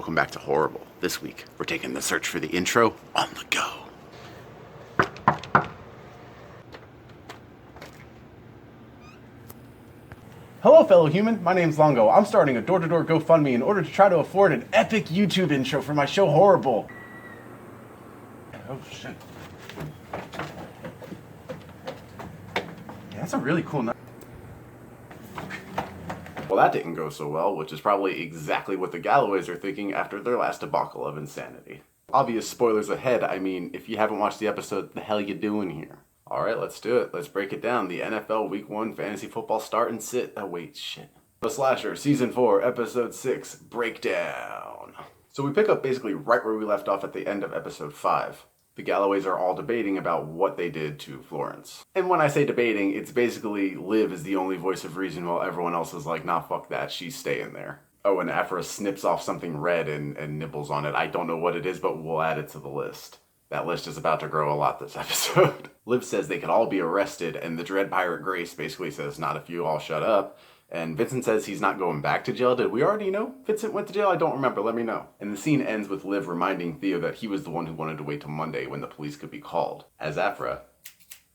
Welcome back to Horrible. This week, we're taking the search for the intro on the go. Hello, fellow human. My name's LonGo. I'm starting a door-to-door GoFundMe in order to try to afford an epic YouTube intro for my show Horrible. Oh, shit. Yeah, that's a really cool night. Well, that didn't go so well, which is probably exactly what the Galloways are thinking after their last debacle of insanity. Obvious spoilers ahead. I mean, if you haven't watched the episode, the hell you doing here? Alright, let's do it. Let's break it down. The NFL Week 1 fantasy football start and sit. Oh, wait, shit. The Slasher, Season 4, Episode 6, Breakdown. So we pick up basically right where we left off at the end of Episode 5. The Galloways are all debating about what they did to Florence. And when I say debating, it's basically Liv is the only voice of reason while everyone else is like, nah, fuck that, she's staying there. Oh, and Afra snips off something red and nibbles on it. I don't know what it is, but we'll add it to the list. That list is about to grow a lot this episode. Liv says they could all be arrested, and the Dread Pirate Grace basically says, not if you all shut up. And Vincent says he's not going back to jail. Did we already know Vincent went to jail? I don't remember. Let me know. And the scene ends with Liv reminding Theo that he was the one who wanted to wait till Monday when the police could be called, as Afra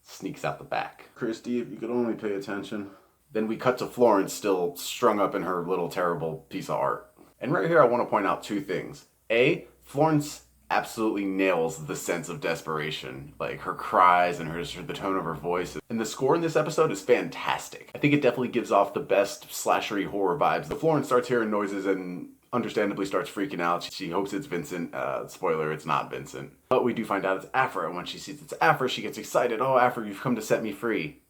sneaks out the back. Christy, if you could only pay attention. Then we cut to Florence, still strung up in her little terrible piece of art. And right here I want to point out two things. A, Florence absolutely nails the sense of desperation, like her cries and the tone of her voice. And the score in this episode is fantastic. I think it definitely gives off the best slashery horror vibes. The Florence starts hearing noises and understandably starts freaking out. She hopes it's Vincent. Spoiler, it's not Vincent. But we do find out it's Afra, and when she sees it's Afra, she gets excited. Oh, Afra, you've come to set me free.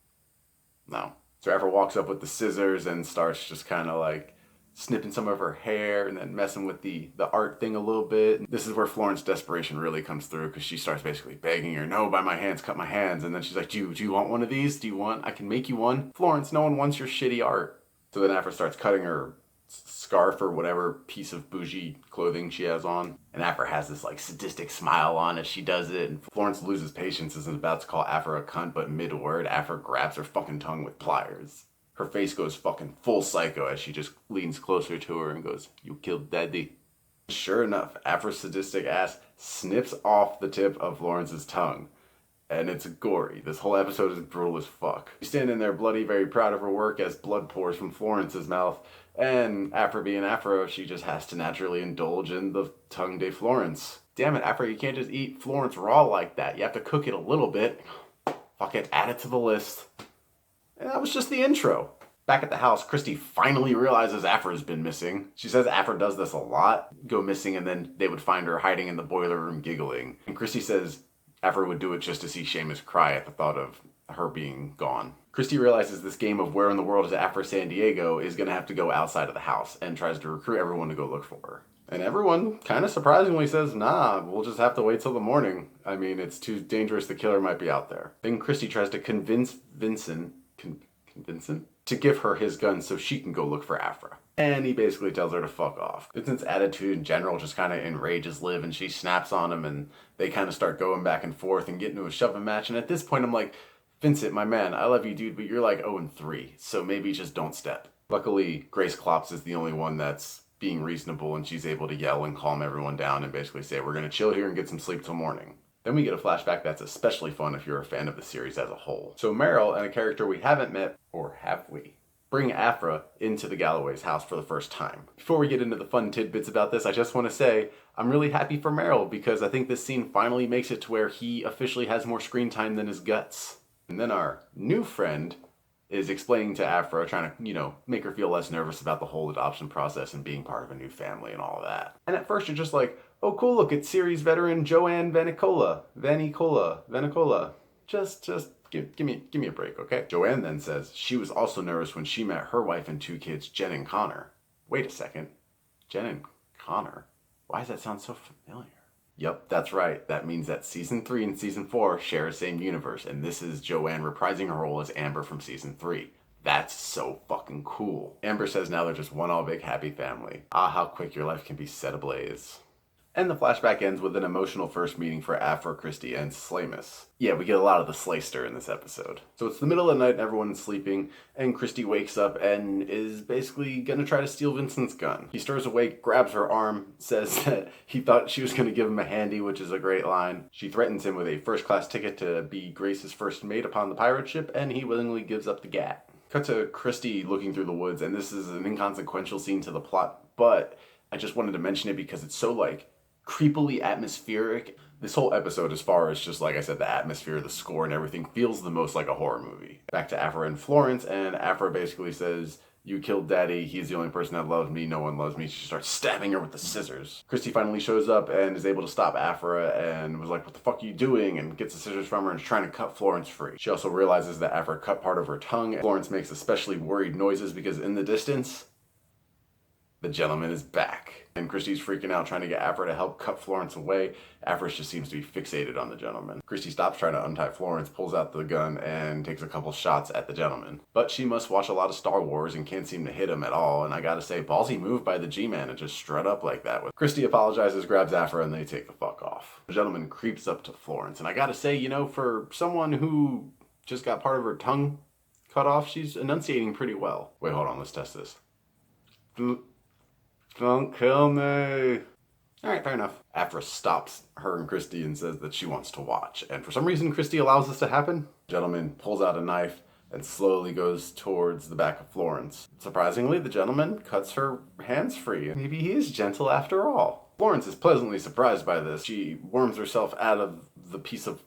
No. So Afra walks up with the scissors and starts just kind of like snipping some of her hair and then messing with the art thing a little bit. This is where Florence's desperation really comes through, because she starts basically begging her, no, by my hands, cut my hands. And then she's like, do you want one of these? I can make you one? Florence, no one wants your shitty art. So then Afra starts cutting her scarf or whatever piece of bougie clothing she has on. And Afra has this like sadistic smile on as she does it. And Florence loses patience and is about to call Afra a cunt, but mid-word, Afra grabs her fucking tongue with pliers. Her face goes fucking full psycho as she just leans closer to her and goes, you killed Daddy. Sure enough, Afra's sadistic ass snips off the tip of Florence's tongue. And it's gory. This whole episode is brutal as fuck. She's standing there bloody, very proud of her work as blood pours from Florence's mouth. And Afra being Afra, she just has to naturally indulge in the tongue de Florence. Damn it, Afra, you can't just eat Florence raw like that. You have to cook it a little bit. Fuck it, add it to the list. And that was just the intro. Back at the house, Christy finally realizes Afra's been missing. She says Afra does this a lot, go missing, and then they would find her hiding in the boiler room giggling. And Christy says Afra would do it just to see Seamus cry at the thought of her being gone. Christy realizes this game of where in the world is Afra San Diego is going to have to go outside of the house and tries to recruit everyone to go look for her. And everyone kind of surprisingly says, nah, we'll just have to wait till the morning. I mean, it's too dangerous, the killer might be out there. Then Christy tries to convince Vincent to give her his gun so she can go look for Afra. And he basically tells her to fuck off. Vincent's attitude in general just kind of enrages Liv, and she snaps on him, and they kind of start going back and forth and get into a shoving match. And at this point I'm like, Vincent, my man, I love you, dude, but you're like 0-3, so maybe just don't step. Luckily, Grace Klops is the only one that's being reasonable, and she's able to yell and calm everyone down and basically say, we're going to chill here and get some sleep till morning. Then we get a flashback that's especially fun if you're a fan of the series as a whole. So Meryl and a character we haven't met, or have we, bring Afra into the Galloway's house for the first time. Before we get into the fun tidbits about this, I just want to say I'm really happy for Meryl, because I think this scene finally makes it to where he officially has more screen time than his guts. And then our new friend is explaining to Afra, trying to, make her feel less nervous about the whole adoption process and being part of a new family and all of that. And at first you're just like, oh cool, look, it's series veteran Joanne Vanicola. Just give me a break, okay? Joanne then says she was also nervous when she met her wife and 2 kids, Jen and Connor. Wait a second, Jen and Connor? Why does that sound so familiar? Yep, that's right. That means that Season 3 and Season 4 share the same universe, and this is Joanne reprising her role as Amber from Season 3. That's so fucking cool. Amber says now they're just one all big happy family. Ah, how quick your life can be set ablaze. And the flashback ends with an emotional first meeting for Afra, Christy, and Slamus. Yeah, we get a lot of the Slayster in this episode. So it's the middle of the night and everyone's sleeping, and Christy wakes up and is basically gonna try to steal Vincent's gun. He stirs awake, grabs her arm, says that he thought she was gonna give him a handy, which is a great line. She threatens him with a first-class ticket to be Grace's first mate upon the pirate ship, and he willingly gives up the gat. Cut to Christy looking through the woods, and this is an inconsequential scene to the plot, but I just wanted to mention it because it's so, creepily atmospheric. This whole episode, as far as just, like I said, the atmosphere, the score, and everything, feels the most like a horror movie. Back to Afra and Florence, and Afra basically says, "You killed Daddy, he's the only person that loves me, no one loves me." She starts stabbing her with the scissors. Christy finally shows up and is able to stop Afra and was like, "What the fuck are you doing?" and gets the scissors from her and is trying to cut Florence free. She also realizes that Afra cut part of her tongue. Florence makes especially worried noises because in the distance, the gentleman is back. And Christy's freaking out trying to get Afra to help cut Florence away. Afra just seems to be fixated on the gentleman. Christy stops trying to untie Florence, pulls out the gun, and takes a couple shots at the gentleman. But she must watch a lot of Star Wars and can't seem to hit him at all. And I gotta say, ballsy move by the G-Man to just strut up like that. Christy apologizes, grabs Afra, and they take the fuck off. The gentleman creeps up to Florence. And I gotta say, for someone who just got part of her tongue cut off, she's enunciating pretty well. Wait, hold on, let's test this. Don't kill me. Alright, fair enough. Afra stops her and Christy and says that she wants to watch. And for some reason, Christy allows this to happen. The gentleman pulls out a knife and slowly goes towards the back of Florence. Surprisingly, the gentleman cuts her hands free. Maybe he is gentle after all. Florence is pleasantly surprised by this. She worms herself out of the piece of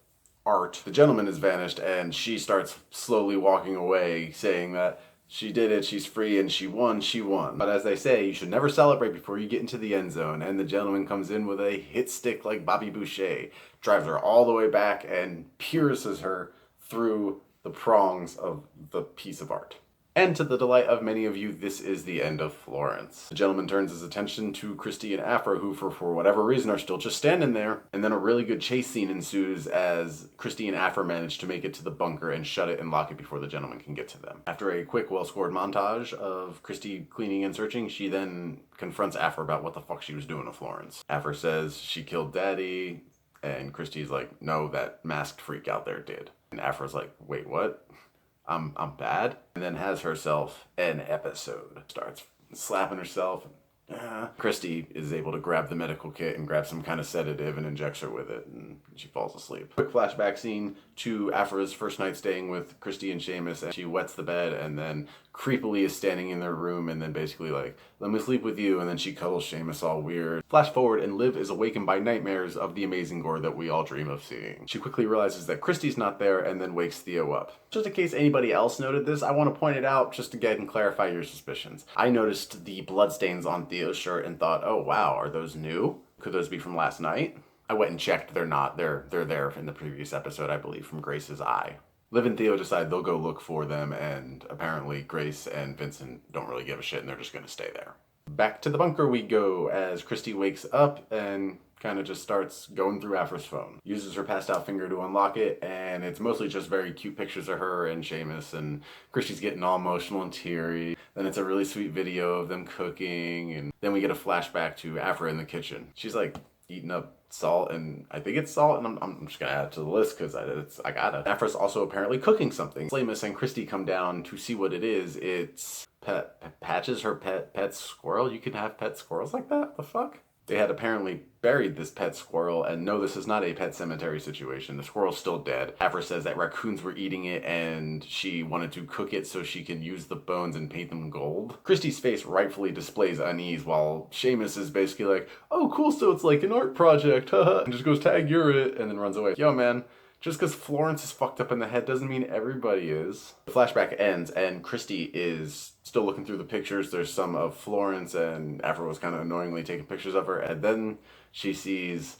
art. The gentleman has vanished and she starts slowly walking away, saying that she did it, she's free, and she won. But as they say, you should never celebrate before you get into the end zone. And the gentleman comes in with a hit stick like Bobby Boucher, drives her all the way back, and pierces her through the prongs of the piece of art. And to the delight of many of you, this is the end of Florence. The gentleman turns his attention to Christy and Afra, who for whatever reason are still just standing there. And then a really good chase scene ensues as Christy and Afra manage to make it to the bunker and shut it and lock it before the gentleman can get to them. After a quick, well-scored montage of Christy cleaning and searching, she then confronts Afra about what the fuck she was doing to Florence. Afra says she killed Daddy, and Christy's like, "No, that masked freak out there did." And Afra's like, "Wait, what? I'm bad," and then has herself an episode. Starts slapping herself. Christy is able to grab the medical kit and grab some kind of sedative and injects her with it, and she falls asleep. Quick flashback scene to Afra's first night staying with Christy and Seamus, and she wets the bed and then creepily is standing in their room and then basically like, "Let me sleep with you," and then she cuddles Seamus all weird. Flash forward and Liv is awakened by nightmares of the amazing gore that we all dream of seeing. She quickly realizes that Christy's not there and then wakes Theo up. Just in case anybody else noted this, I want to point it out just to get and clarify your suspicions. I noticed the bloodstains on Theo's shirt and thought, "Oh wow, are those new? Could those be from last night?" I went and checked. They're not. They're there in the previous episode, I believe, from Grace's eye. Liv and Theo decide they'll go look for them, and apparently Grace and Vincent don't really give a shit and they're just going to stay there. Back to the bunker we go as Christy wakes up and kind of just starts going through Afra's phone. Uses her passed out finger to unlock it, and it's mostly just very cute pictures of her and Seamus, and Christy's getting all emotional and teary. Then it's a really sweet video of them cooking, and then we get a flashback to Afra in the kitchen. She's like eating up salt, and I think it's salt, and I'm just gonna add it to the list because I gotta. Afra's also apparently cooking something. Slamus and Christy come down to see what it is. It's Patches, her pet squirrel. You can have pet squirrels like that? The fuck? They had apparently buried this pet squirrel, and no, this is not a pet cemetery situation. The squirrel's still dead. Afra says that raccoons were eating it, and she wanted to cook it so she can use the bones and paint them gold. Christy's face rightfully displays unease, while Seamus is basically like, "Oh, cool, so it's like an art project, haha," and just goes, "Tag, you're it," and then runs away. Yo, man. Just because Florence is fucked up in the head doesn't mean everybody is. The flashback ends, and Christy is still looking through the pictures. There's some of Florence, and Afra was kind of annoyingly taking pictures of her, and then she sees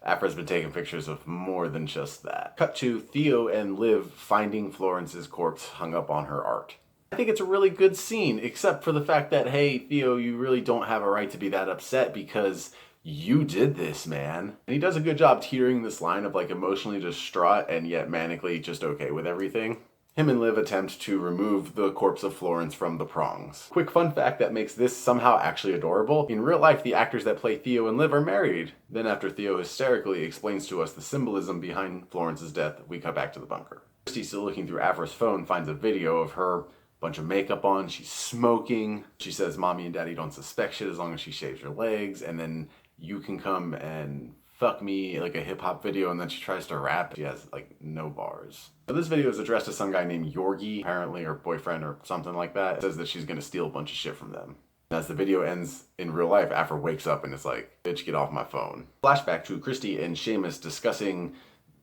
Afra's been taking pictures of more than just that. Cut to Theo and Liv finding Florence's corpse hung up on her art. I think it's a really good scene, except for the fact that, hey, Theo, you really don't have a right to be that upset because you did this, man. And he does a good job teetering this line of like emotionally distraught and yet manically just okay with everything. Him and Liv attempt to remove the corpse of Florence from the prongs. Quick fun fact that makes this somehow actually adorable. In real life, the actors that play Theo and Liv are married. Then after Theo hysterically explains to us the symbolism behind Florence's death, we cut back to the bunker. Christy, still looking through Afra's phone, finds a video of her, bunch of makeup on, she's smoking. She says mommy and daddy don't suspect shit as long as she shaves her legs, and then you can come and fuck me, like a hip-hop video, and then she tries to rap. She has like no bars. So this video is addressed to some guy named Yorgi, apparently her boyfriend or something like that. It says that she's gonna steal a bunch of shit from them. As the video ends in real life, Afra wakes up and is like, bitch, get off my phone. Flashback to Christy and Seamus discussing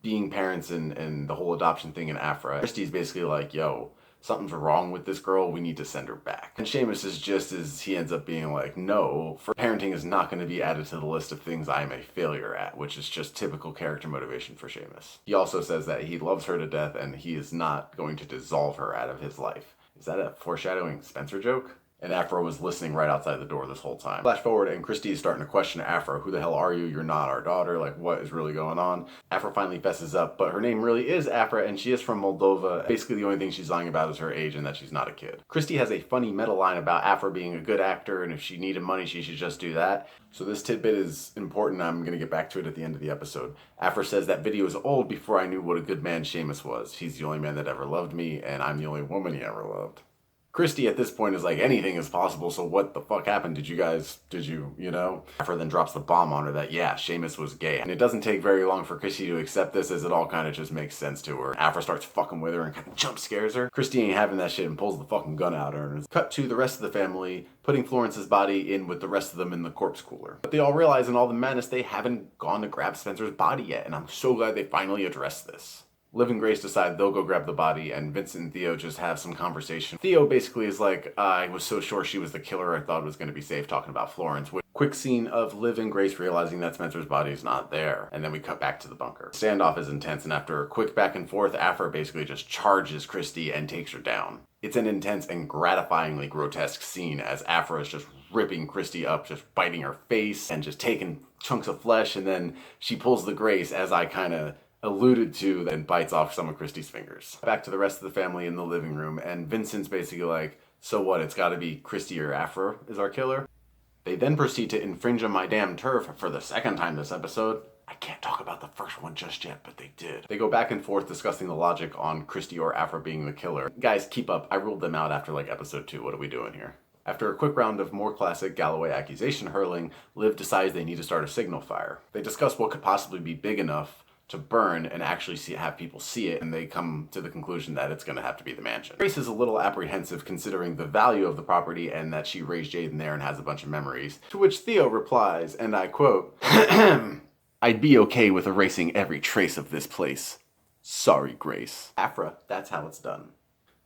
being parents and the whole adoption thing in Afra. Christy's basically like, yo, something's wrong with this girl, we need to send her back. And Seamus is just as he ends up being like, no, for parenting is not going to be added to the list of things I am a failure at, which is just typical character motivation for Seamus. He also says that he loves her to death and he is not going to dissolve her out of his life. Is that a foreshadowing Spencer joke? And Afra was listening right outside the door this whole time. Flash forward and Christy is starting to question Afra. Who the hell are you? You're not our daughter. Like, what is really going on? Afra finally fesses up, but her name really is Afra and she is from Moldova. Basically the only thing she's lying about is her age and that she's not a kid. Christy has a funny meta line about Afra being a good actor and if she needed money she should just do that. So this tidbit is important. I'm going to get back to it at the end of the episode. Afra says that video is old before I knew what a good man Seamus was. He's the only man that ever loved me and I'm the only woman he ever loved. Christy at this point is like, anything is possible, so what the fuck happened? Did you, you know? Afra then drops the bomb on her that, yeah, Seamus was gay. And it doesn't take very long for Christy to accept this as it all kind of just makes sense to her. Afra starts fucking with her and kind of jump scares her. Christy ain't having that shit and pulls the fucking gun out at her. And cut to the rest of the family putting Florence's body in with the rest of them in the corpse cooler. But they all realize in all the madness they haven't gone to grab Spencer's body yet, and I'm so glad they finally addressed this. Liv and Grace decide they'll go grab the body, and Vincent and Theo just have some conversation. Theo basically is like, I was so sure she was the killer, I thought it was going to be safe talking about Florence. Quick scene of Liv and Grace realizing that Spencer's body is not there, and then we cut back to the bunker. Standoff is intense, and after a quick back and forth, Afra basically just charges Christy and takes her down. It's an intense and gratifyingly grotesque scene as Afra is just ripping Christy up, just biting her face, and just taking chunks of flesh, and then she pulls the Grace, as I kind of alluded to, then bites off some of Christy's fingers. Back to the rest of the family in the living room, and Vincent's basically like, so what, it's gotta be Christy or Afra is our killer? They then proceed to infringe on my damn turf for the second time this episode. I can't talk about the first one just yet, but they did. They go back and forth discussing the logic on Christy or Afra being the killer. Guys, keep up. I ruled them out after like episode 2. What are we doing here? After a quick round of more classic Galloway accusation hurling, Liv decides they need to start a signal fire. They discuss what could possibly be big enough to burn and actually have people see it, and they come to the conclusion that it's going to have to be the mansion. Grace is a little apprehensive considering the value of the property and that she raised Jaden there and has a bunch of memories, to which Theo replies, and I quote, I'd be okay with erasing every trace of this place. Sorry, Grace. Afra, that's how it's done.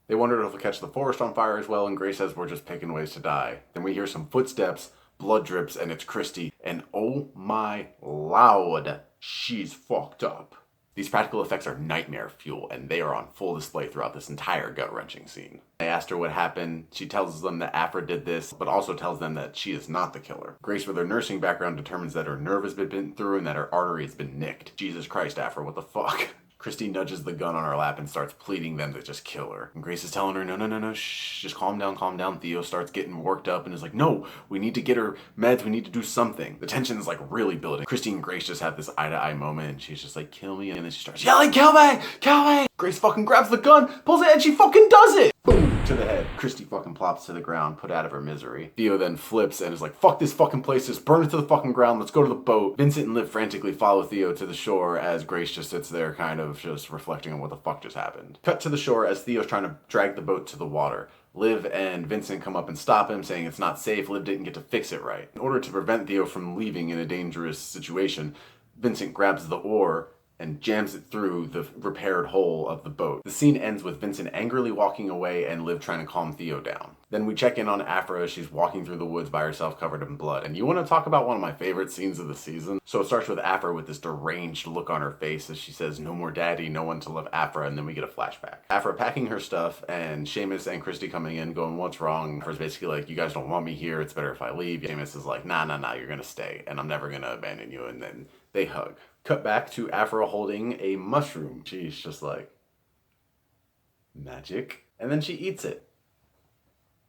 They wondered if they'll catch the forest on fire as well, and Grace says we're just picking ways to die. Then we hear some footsteps, blood drips, and it's Christy, and oh my Lord, she's fucked up. These practical effects are nightmare fuel, and they are on full display throughout this entire gut-wrenching scene. They asked her what happened. She tells them that Afra did this, but also tells them that she is not the killer. Grace, with her nursing background, determines that her nerve has been bitten through and that her artery has been nicked. Jesus Christ, Afra, what the fuck? Christy nudges the gun on her lap and starts pleading them to just kill her. And Grace is telling her, no, shh, just calm down, calm down. Theo starts getting worked up and is like, no, we need to get her meds, we need to do something. The tension is like really building. Christy and Grace just have this eye-to-eye moment and she's just like, kill me. And then she starts yelling, kill me, kill me. Grace fucking grabs the gun, pulls it, and she fucking does it. Boom, to the head. Christy fucking plops to the ground, put out of her misery. Theo then flips and is like, fuck this fucking place, just burn it to the fucking ground, let's go to the boat. Vincent and Liv frantically follow Theo to the shore as Grace just sits there kind of just reflecting on what the fuck just happened. Cut to the shore as Theo's trying to drag the boat to the water. Liv and Vincent come up and stop him, saying it's not safe, Liv didn't get to fix it right. In order to prevent Theo from leaving in a dangerous situation, Vincent grabs the oar and jams it through the repaired hull of the boat. The scene ends with Vincent angrily walking away and Liv trying to calm Theo down. Then we check in on Afra as she's walking through the woods by herself covered in blood. And you want to talk about one of my favorite scenes of the season? So it starts with Afra with this deranged look on her face as she says, no more daddy, no one to love Afra, and then we get a flashback. Afra packing her stuff and Seamus and Christy coming in going, what's wrong? Afra's basically like, you guys don't want me here, it's better if I leave. Seamus is like, nah, you're gonna stay and I'm never gonna abandon you, and then they hug. Cut back to Afra holding a mushroom. She's just like, Magic. And then she eats it.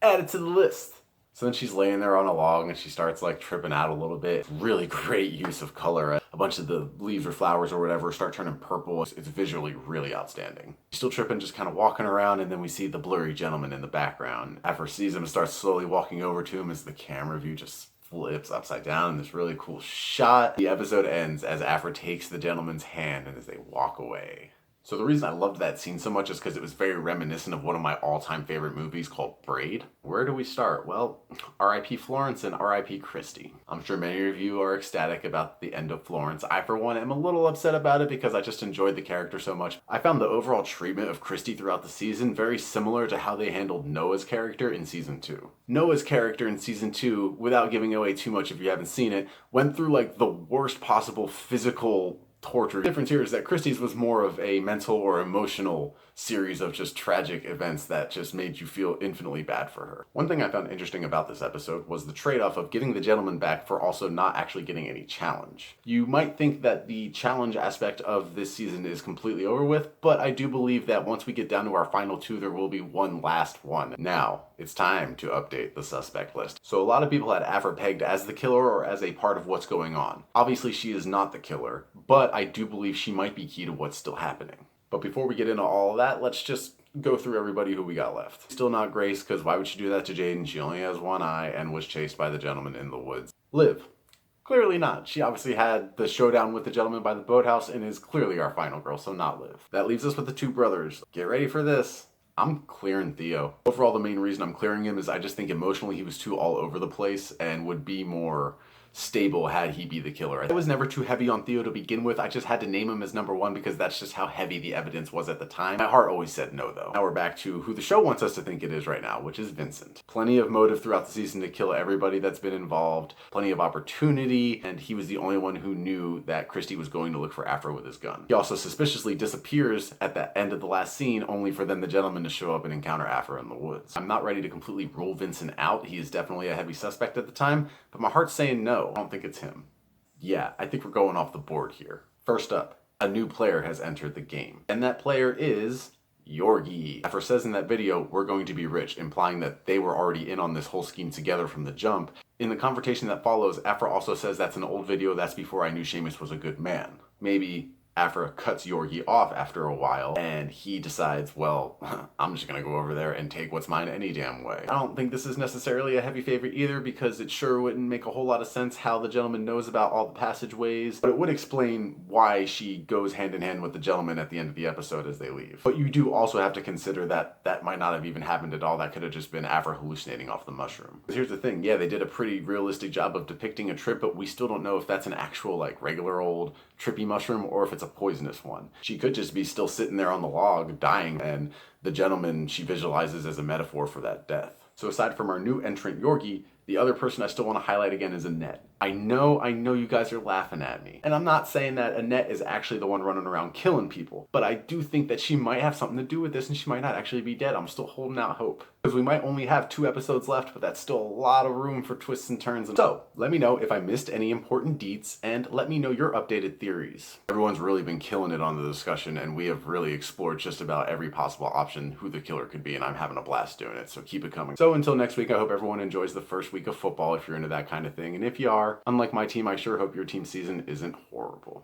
Add it to the list. So then she's laying there on a log and she starts like tripping out a little bit. Really great use of color. A bunch of the leaves or flowers or whatever start turning purple. It's visually really outstanding. She's still tripping, just kind of walking around, and then we see the blurry gentleman in the background. After sees him, starts slowly walking over to him as the camera view just flips upside down in this really cool shot. The episode ends as Afra takes the gentleman's hand and as they walk away. So the reason I loved that scene so much is because it was very reminiscent of one of my all-time favorite movies called Braid. Where do we start? Well, R.I.P. Florence and R.I.P. Christy. I'm sure many of you are ecstatic about the end of Florence. I, for one, am a little upset about it because I just enjoyed the character so much. I found the overall treatment of Christy throughout the season very similar to how they handled Noah's character in Season 2. Noah's character in Season 2, without giving away too much if you haven't seen it, went through like the worst possible physical torture. The difference here is that Christie's was more of a mental or emotional series of just tragic events that just made you feel infinitely bad for her. One thing I found interesting about this episode was the trade-off of getting the gentleman back for also not actually getting any challenge. You might think that the challenge aspect of this season is completely over with, but I do believe that once we get down to our final two, there will be one last one. Now, it's time to update the suspect list. So a lot of people had Afra pegged as the killer or as a part of what's going on. Obviously, she is not the killer, but I do believe she might be key to what's still happening. But before we get into all of that, let's just go through everybody who we got left. Still not Grace, because why would she do that to Jaden? She only has one eye and was chased by the gentleman in the woods. Liv. Clearly not. She obviously had the showdown with the gentleman by the boathouse and is clearly our final girl, so not Liv. That leaves us with the two brothers. Get ready for this. I'm clearing Theo. Overall, the main reason I'm clearing him is I just think emotionally he was too all over the place and would be more stable had he be the killer. I was never too heavy on Theo to begin with. I just had to name him as number one because that's just how heavy the evidence was at the time. My heart always said no, though. Now we're back to who the show wants us to think it is right now, which is Vincent. Plenty of motive throughout the season to kill everybody that's been involved, plenty of opportunity, and he was the only one who knew that Christy was going to look for Afra with his gun. He also suspiciously disappears at the end of the last scene, only for then the gentleman to show up and encounter Afra in the woods. I'm not ready to completely rule Vincent out. He is definitely a heavy suspect at the time, but my heart's saying no. I don't think it's him. Yeah, I think we're going off the board here. First up, a new player has entered the game, and that player is Yorgi. Afra says in that video, "We're going to be rich," implying that they were already in on this whole scheme together from the jump. In the confrontation that follows, Afra also says that's an old video, that's before I knew Seamus was a good man. Maybe Afra cuts Yorgi off after a while, and he decides, well, I'm just gonna go over there and take what's mine any damn way. I don't think this is necessarily a heavy favorite either, because it sure wouldn't make a whole lot of sense how the gentleman knows about all the passageways, but it would explain why she goes hand in hand with the gentleman at the end of the episode as they leave. But you do also have to consider that that might not have even happened at all. That could have just been Afra hallucinating off the mushroom. Because here's the thing, yeah, they did a pretty realistic job of depicting a trip, but we still don't know if that's an actual, like, regular old trippy mushroom or if it's a poisonous one. She could just be still sitting there on the log dying, and the gentleman she visualizes as a metaphor for that death. So aside from our new entrant Yorgi, the other person I still want to highlight again is Annette. I know you guys are laughing at me. And I'm not saying that Annette is actually the one running around killing people, but I do think that she might have something to do with this and she might not actually be dead. I'm still holding out hope. Because we might only have 2 episodes left, but that's still a lot of room for twists and turns. So, let me know if I missed any important deets, and let me know your updated theories. Everyone's really been killing it on the discussion, and we have really explored just about every possible option who the killer could be, and I'm having a blast doing it, so keep it coming. So until next week, I hope everyone enjoys the first week of football if you're into that kind of thing, and if you are, unlike my team, I sure hope your team season isn't horrible.